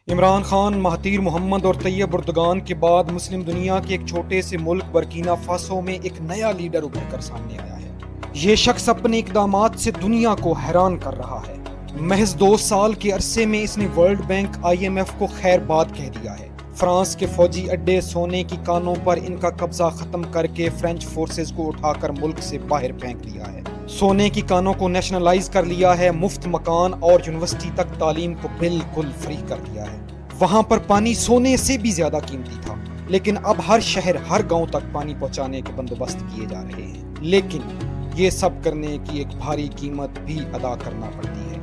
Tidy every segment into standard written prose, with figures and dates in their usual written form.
Imran Khan, Mahathir Mohamad اور Tayyip Erdogan کے بعد مسلم دنیا کے ایک چھوٹے سے ملک برکینا فاسو میں ایک نیا لیڈر ابھر کر سامنے آیا ہے۔ یہ شخص اپنے اقدامات سے دنیا کو حیران کر رہا ہے۔ محض 2 سال کے عرصے میں اس نے ورلڈ بینک IMF کو خیر باد کہہ دیا ہے۔ فرانس کے فوجی اڈے سونے کی کانوں پر ان کا قبضہ ختم کر کے فرینچ فورسز کو اٹھا کر ملک سے باہر پھینک دیا ہے۔ سونے کی کانوں کو نیشنلائز کر لیا ہے، مفت مکان اور یونیورسٹی تک تعلیم کو بالکل فری کر دیا ہے۔ وہاں پر پانی سونے سے بھی زیادہ قیمتی تھا، لیکن اب ہر شہر ہر گاؤں تک پانی پہنچانے کے بندوبست کیے جا رہے ہیں۔ لیکن یہ سب کرنے کی ایک بھاری قیمت بھی ادا کرنا پڑتی ہے۔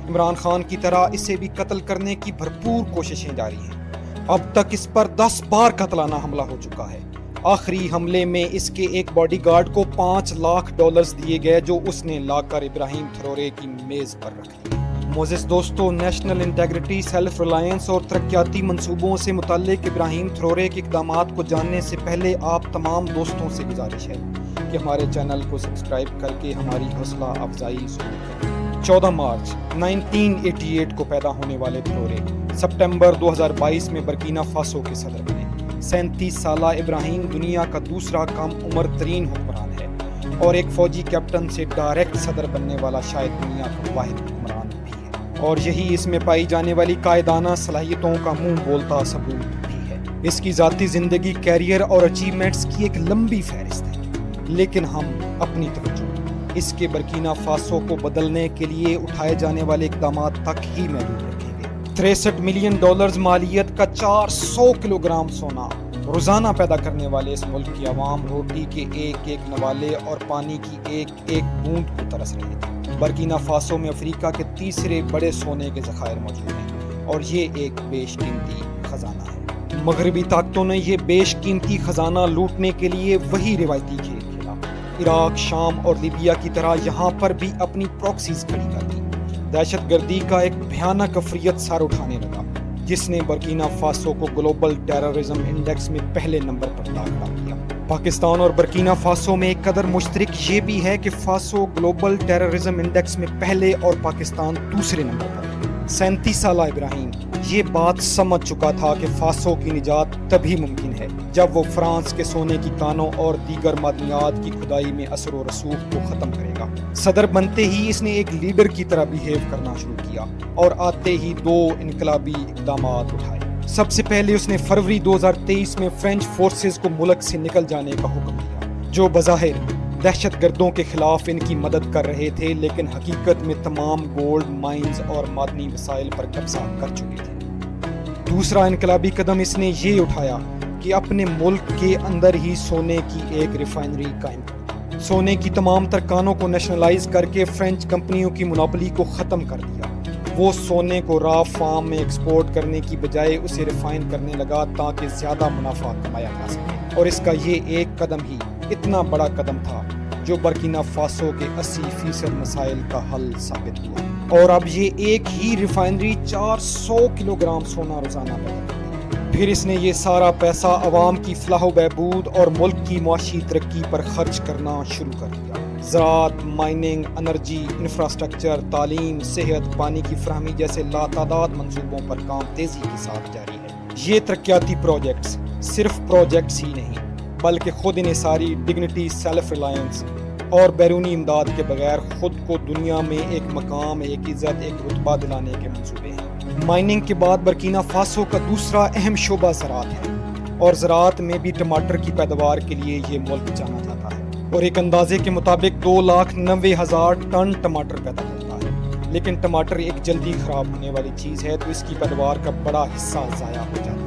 عمران خان کی طرح اسے بھی قتل کرنے کی بھرپور کوششیں جاری ہیں۔ اب تک اس پر 10 بار قتلانہ حملہ ہو چکا ہے۔ آخری حملے میں اس کے ایک باڈی گارڈ کو $5 لاکھ دیے گئے، جو اس نے لا کر ابراہیم تھرورے کی میز پر رکھ دی۔ معزز دوستو، نیشنل انٹیگریٹی، سیلف ریلائنس اور ترقیاتی منصوبوں سے متعلق ابراہیم تھرورے کے اقدامات کو جاننے سے پہلے آپ تمام دوستوں سے گزارش ہے کہ ہمارے چینل کو سبسکرائب کر کے ہماری حوصلہ افزائی ضرور کریں۔ 14 مارچ 1988 کو پیدا ہونے والے تھرورے سپٹمبر 2022 میں برکینا فاسو کے صدر بنے۔ 37 سالہ ابراہیم دنیا کا دوسرا کم عمر ترین حکمران ہے اور ایک فوجی کیپٹن سے ڈائریکٹ صدر بننے والا شاید دنیا کا واحد حکمران بھی ہے، اور یہی اس میں پائی جانے والی قائدانہ صلاحیتوں کا منہ بولتا ثبوت بھی ہے۔ اس کی ذاتی زندگی، کیریئر اور اچیومنٹس کی ایک لمبی فہرست ہے، لیکن ہم اپنی توجہ اس کے برکینا فاسو کو بدلنے کے لیے اٹھائے جانے والے اقدامات تک ہی محدود رکھیں گے۔ $63 ملین مالیت کا 400 کلو گرام سونا روزانہ پیدا کرنے والے اس ملک کی عوام روٹی کے ایک ایک نوالے اور پانی کی ایک ایک بوند کو ترس رہے تھے۔ برکینا فاسو میں افریقہ کے تیسرے بڑے سونے کے ذخائر موجود ہیں اور یہ ایک بیش قیمتی خزانہ ہے۔ مغربی طاقتوں نے یہ بیش قیمتی خزانہ لوٹنے کے لیے وہی روایتی کھیل کھیلا۔ عراق، شام اور لیبیا کی طرح یہاں پر بھی اپنی پراکسیز کھڑی کر دی۔ دہشت گردی کا ایک بھیانک افریت سر اٹھانے لگا، جس نے برکینا فاسو کو گلوبل ٹیررزم انڈیکس میں پہلے نمبر پر کھڑا کیا۔ پاکستان اور برکینا فاسو میں ایک قدر مشترک یہ بھی ہے کہ فاسو گلوبل ٹیررزم انڈیکس میں پہلے اور پاکستان دوسرے نمبر پر ہے۔ 37 سالہ ابراہیم یہ بات سمجھ چکا تھا کہ فاسو کی نجات تبھی ممکن ہے جب وہ فرانس کے سونے کی کانوں اور دیگر معدنیات کی کھدائی میں اثر و رسوخ کو ختم کرے گا۔ صدر بنتے ہی اس نے ایک لیڈر کی طرح بیہیو کرنا شروع کیا اور آتے ہی 2 انقلابی اقدامات اٹھائے۔ سب سے پہلے اس نے فروری 2023 میں فرینچ فورسز کو ملک سے نکل جانے کا حکم دیا، جو بظاہر دہشت گردوں کے خلاف ان کی مدد کر رہے تھے، لیکن حقیقت میں تمام گولڈ مائنز اور معدنی وسائل پر قبضہ کر چکے تھے۔ دوسرا انقلابی قدم اس نے یہ اٹھایا کہ اپنے ملک کے اندر ہی سونے کی ایک ریفائنری قائم کر دی۔ سونے کی تمام تر کانوں کو نیشنلائز کر کے فرینچ کمپنیوں کی مونوپولی کو ختم کر دیا۔ وہ سونے کو را فارم میں ایکسپورٹ کرنے کی بجائے اسے ریفائن کرنے لگا تاکہ زیادہ منافع کمایا جا سکے، اور اس کا یہ ایک قدم ہی اتنا بڑا قدم تھا جو برکینا فاسو کے 80% مسائل کا حل ثابت ہوا۔ اور اب یہ ایک ہی ریفائنری 400 کلو گرام سونا روزانہ پیدا کرتی ہے۔ پھر اس نے یہ سارا پیسہ عوام کی فلاح و بہبود اور ملک کی معاشی ترقی پر خرچ کرنا شروع کر دیا۔ زراعت، مائننگ، انرجی، انفراسٹرکچر، تعلیم، صحت، پانی کی فراہمی جیسے لاتعداد منصوبوں پر کام تیزی کے ساتھ جاری ہے۔ یہ ترقیاتی پروجیکٹس صرف پروجیکٹس ہی نہیں، بلکہ خود انحصاری، ڈگنیٹی، سیلف ریلائنس اور بیرونی امداد کے بغیر خود کو دنیا میں ایک مقام، ایک عزت، ایک رتبہ دلانے کے منصوبے ہیں۔ مائننگ کے بعد برکینا فاسو کا دوسرا اہم شعبہ زراعت ہے، اور زراعت میں بھی ٹماٹر کی پیداوار کے لیے یہ ملک جانا جاتا ہے، اور ایک اندازے کے مطابق 2,90,000 ٹن ٹماٹر پیدا کرتا ہے۔ لیکن ٹماٹر ایک جلدی خراب ہونے والی چیز ہے، تو اس کی پیداوار کا بڑا حصہ ضائع ہو جاتا ہے۔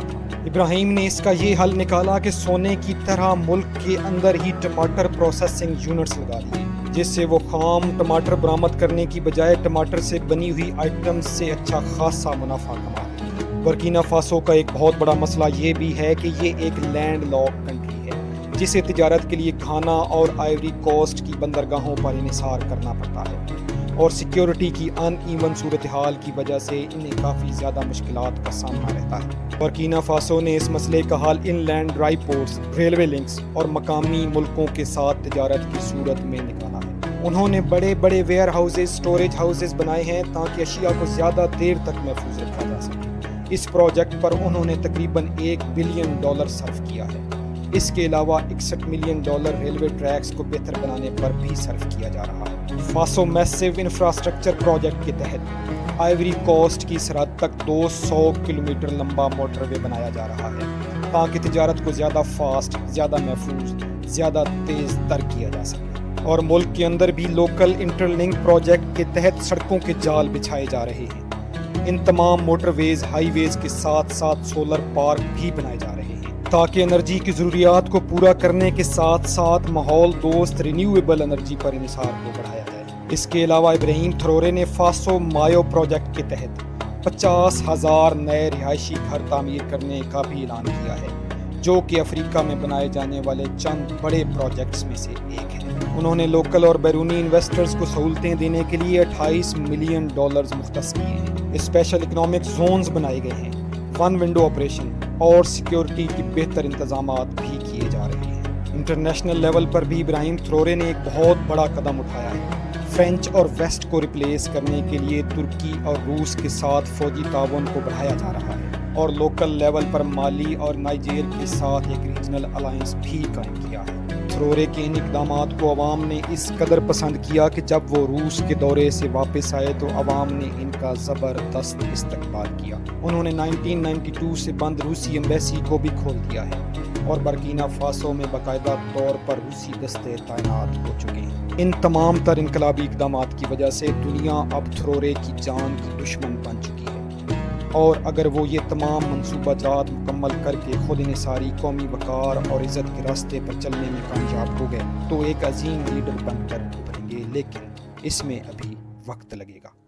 ابراہیم نے اس کا یہ حل نکالا کہ سونے کی طرح ملک کے اندر ہی ٹماٹر پروسیسنگ یونٹس لگا دیے، جس سے وہ خام ٹماٹر برآمد کرنے کی بجائے ٹماٹر سے بنی ہوئی آئٹمز سے اچھا خاصا منافع کما رہے ہیں۔ برکینا فاسو کا ایک بہت بڑا مسئلہ یہ بھی ہے کہ یہ ایک لینڈ لاک کنٹری ہے، جسے تجارت کے لیے گھانا اور آئیوری کوسٹ کی بندرگاہوں پر انحصار کرنا پڑتا ہے، اور سیکیورٹی کی ان ایون صورتحال کی وجہ سے انہیں کافی زیادہ مشکلات کا سامنا رہتا ہے۔ برکینا فاسو نے اس مسئلے کا حل inland dry ports, railway links اور مقامی ملکوں کے ساتھ تجارت کی صورت میں نکالا ہے۔ انہوں نے بڑے بڑے ویئر ہاؤسز، سٹوریج ہاؤسز بنائے ہیں تاکہ اشیاء کو زیادہ دیر تک محفوظ رکھا جا سکے۔ اس پروجیکٹ پر انہوں نے تقریباً $1 بلین صرف کیا ہے۔ اس کے علاوہ $61 ملین ریلوے ٹریکس کو بہتر بنانے پر بھی صرف کیا جا رہا ہے۔ فاسو میسو انفراسٹرکچر پروجیکٹ کے تحت آئیوری کوسٹ کی سرحد تک 200 کلومیٹر لمبا موٹر وے بنایا جا رہا ہے تاکہ تجارت کو زیادہ فاسٹ، زیادہ محفوظ، زیادہ تیز تر کیا جا سکے۔ اور ملک کے اندر بھی لوکل انٹر لنک پروجیکٹ کے تحت سڑکوں کے جال بچھائے جا رہے ہیں۔ ان تمام موٹر ویز، ہائی ویز کے ساتھ ساتھ سولر پارک بھی بنائے جا رہے ہیں تاکہ انرجی کی ضروریات کو پورا کرنے کے ساتھ ساتھ ماحول دوست رینیویبل انرجی پر انحصار کو بڑھایا جائے۔ اس کے علاوہ ابراہیم تھرورے نے فاسو مایو پروجیکٹ کے تحت 50,000 نئے رہائشی گھر تعمیر کرنے کا بھی اعلان کیا ہے، جو کہ افریقہ میں بنائے جانے والے چند بڑے پروجیکٹس میں سے ایک ہے۔ انہوں نے لوکل اور بیرونی انویسٹرز کو سہولتیں دینے کے لیے $28 ملین مختص کیے ہیں۔ اسپیشل اکنامک زونز بنائے گئے ہیں، ون ونڈو آپریشن اور سیکیورٹی کے بہتر انتظامات بھی کیے جا رہے ہیں۔ انٹرنیشنل لیول پر بھی ابراہیم تھرورے نے ایک بہت بڑا قدم اٹھایا ہے۔ فرینچ اور ویسٹ کو ریپلیس کرنے کے لیے ترکی اور روس کے ساتھ فوجی تعاون کو بڑھایا جا رہا ہے اور لوکل لیول پر مالی اور نائجیر کے ساتھ ایک ریجنل الائنس بھی قائم کیا ہے۔ تھرورے کے ان اقدامات کو عوام نے اس قدر پسند کیا کہ جب وہ روس کے دورے سے واپس آئے تو عوام نے ان کا زبردست استقبال کیا۔ انہوں نے 1992 سے بند روسی ایمبیسی کو بھی کھول دیا ہے اور برکینا فاسو میں باقاعدہ طور پر روسی دستے تعینات ہو چکے ہیں۔ ان تمام تر انقلابی اقدامات کی وجہ سے دنیا اب تھرورے کی جان کی دشمن بن چکی ہے، اور اگر وہ یہ تمام منصوبہ جات مکمل کر کے خود انحصاری قومی وقار اور عزت کے راستے پر چلنے میں کامیاب ہو گئے تو ایک عظیم لیڈر بن کر ابھریں گے، لیکن اس میں ابھی وقت لگے گا۔